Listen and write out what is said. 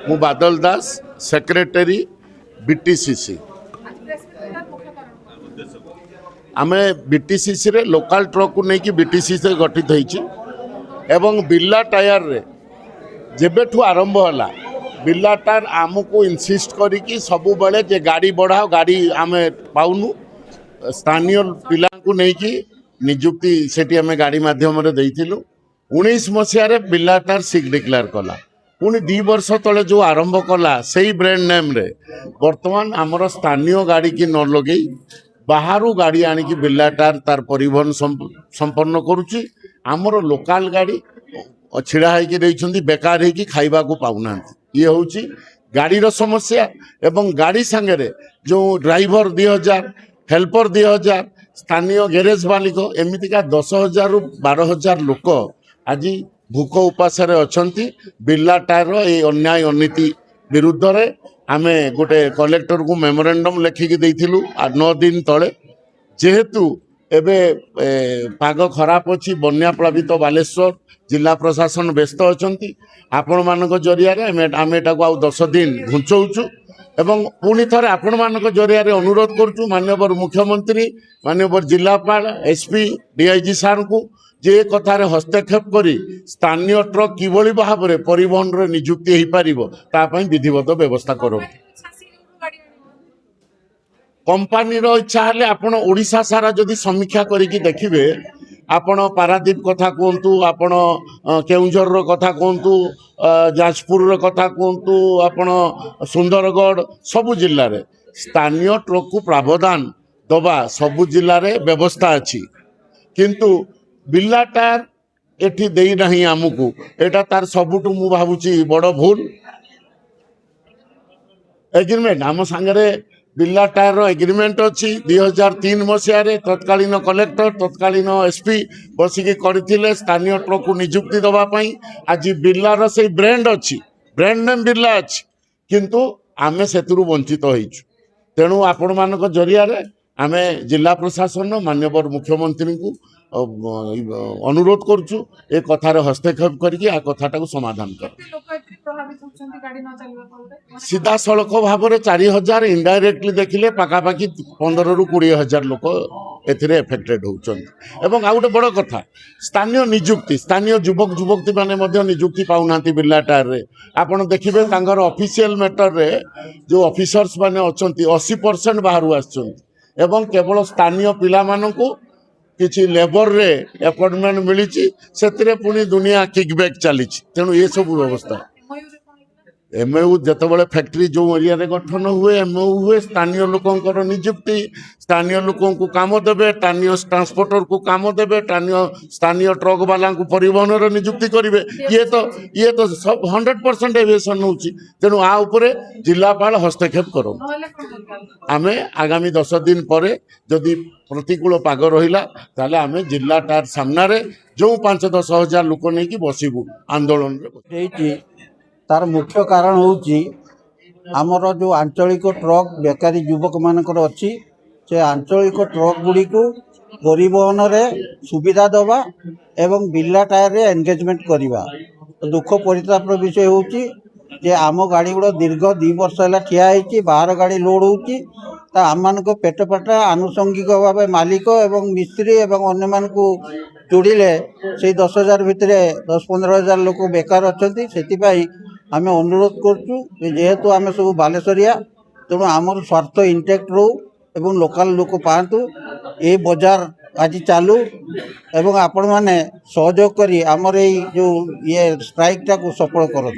मु बादल दास सेक्रेटरी बीटीसीसी आम बीटीसीसी रे लोकल ट्रक को लेकिन बीटीसीसी गठित होइछि एवं बिर्ला टायर रे जेबेठू आरंभ होला बिर्ला टायर आमको इनसिस्ट करिकी सबु बेले जे गाड़ी बढ़ाओ गाड़ी आम पाउनु स्थानीय पिला को लेकिन निजुक्ति सेठी आम गाड़ी माध्यम रे देइथिलु 19 मसीह बिर्ला टायर सिक डिक्लेयर कला पुणी 2 वर्ष तले जो आरंभ कला सही ब्रांड नेम रे वर्तमान आमर स्थानीय गाड़ी की न लगे बाहर गाड़ी आणिकी बिर्ला टायर तार परिवहन संपन्न करुच्ची आमर लोकल गाड़ी छिड़ा होती बेकार होगी खाइबा को पाऊना ये हूँ गाड़ी समस्या एवं गाड़ी सांगे जो ड्राइवर 2000 हेल्पर 2000 स्थानीय गैरेज मालिक एमतीका 10,000 ରୁ 12,000 लोक आज भूख उपासरे अछंती बिर्ला टायर ये अन्याय अनीति विरुद्ध रे आमे गोटे कलेक्टर को मेमोरेंडम लेखिकी देइथिलु 9 दिन तले जेहेतु एबे पाग खराब अछि बन्या प्लावित बालेश्वर जिला प्रशासन व्यस्त अछंती आपण मानक जरिया रे आमे एटाको आ 10 दिन घुंचौचु एवं पुणी थे आपण मानक जरिया रे अनुरोध करचु माननीय मुख्यमंत्री माननीय जिलापाल एसपी डीआईजी सार को जे कथार हस्तक्षेप करी स्थानीय ट्रक किभली भाव में परिवहन रे नियुक्ति हो पार विधिवत व्यवस्था करो कंपानी इच्छा हेले आपण ओडिशा सारा जदि समीक्षा करिकी देखिबे आपण पारादीप कथा कहतु आपण केउंझर कथा कहतु जाजपुर कथा कहतु आपण सुंदरगढ़ सबु जिल्ला रे स्थानीय ट्रक को प्रावधान दबा सबु जिल्ला रे व्यवस्था अछि किंतु बिर्ला टायर एठी देई नहीं आमको एटा तार सबुटू मु भावुची बड़ भूल एग्रीमेंट आम सांगे बिर्ला टायर एग्रीमेंट अच्छी 2003 मसीह तत्कालीन कलेक्टर तत्कालीन एसपी बसिकी करथिले स्थानीय ट्रक को नियुक्ति दवाई आज बिर्लार से ब्रांड अच्छी ब्रांड नेम बिर्ला अच्छी किंतु आमे सेतुरु वंचित होइछु तेणु आपण मानक जरिया रे आमे जिला प्रशासन माननीय मुख्यमंत्री को अनुरोध करुचु ए कथार हस्तक्षेप करके आ कथाटा को समाधान कर सीधा सड़क भाव में 4,000 इनडायरेक्टली देखिले पाखापाखि 15,000 ରୁ 20,000 लोक एथिरे एफेक्टेड होउछन एवं आ गोटे बड़ कथा स्थानीय नियुक्ति स्थानीय युवक युवती माने मध्य नियुक्ति पाउनांती बिर्ला टायर रे आपण देखिबे तांगर ऑफिशियल मैटर रे जो ऑफिसर्स माने अछंती 80% बाहरु आछंती एवं केवल स्थानीय पिला मानकू किसी लेबर रे अपॉइंटमेंट मिली से पुणी दुनिया किकबैक चली तेणु ये सब व्यवस्था एमयू जिते फैक्ट्री जो एरिया रे गठन हुए एमयू हुए स्थानीय लोकंकर नियुक्ति स्थानीय लोकों को काम देवे स्थानीय ट्रांसपोर्टर को काम देवे स्थानीय ट्रक वाला को परिवहन नियुक्ति करेंगे ये तो सब 100% एविएशन हो तेणु आ उपरे जिलापाल हस्तक्षेप करो आमे आगामी 10 दिन पर जदि प्रतिकूल पाग रहा ताले आमे जिला टायर सामने जो 5-10 हजार लोक नहीं बसबू आंदोलन तार मुख्य कारण होची आमर जो आंचलिक ट्रक बेकारी युवक मानकर अच्छी से आंचलिक ट्रक गुड़ी को परिवहन रे सुविधा दबा एवं बिर्ला टायर रे एंगेजमेंट करवा दुख परितापर विषय होची जे आम गाड़ी गुड़ा दीर्घ 2 वर्ष है ठिया होती बाहर गाड़ी लोड होती आम मान पेट पाटा आनुषंगिक भाव मालिक एवं मिस्त्री एवं अन्य मान को जोड़िले से 10,000 भितर 10-15,000 लोक बेकार अच्छा से आम अनुरोध करुँ जेहेतु आम सब बालेश्वरिया तेणु आमर स्वार्थ इंटैक्ट रो एवं लोकल लोक पातु ये बजार आज चालू एवं आपण मैंने सहयोग करी आमर जो ये स्ट्राइक टाक सफल कर।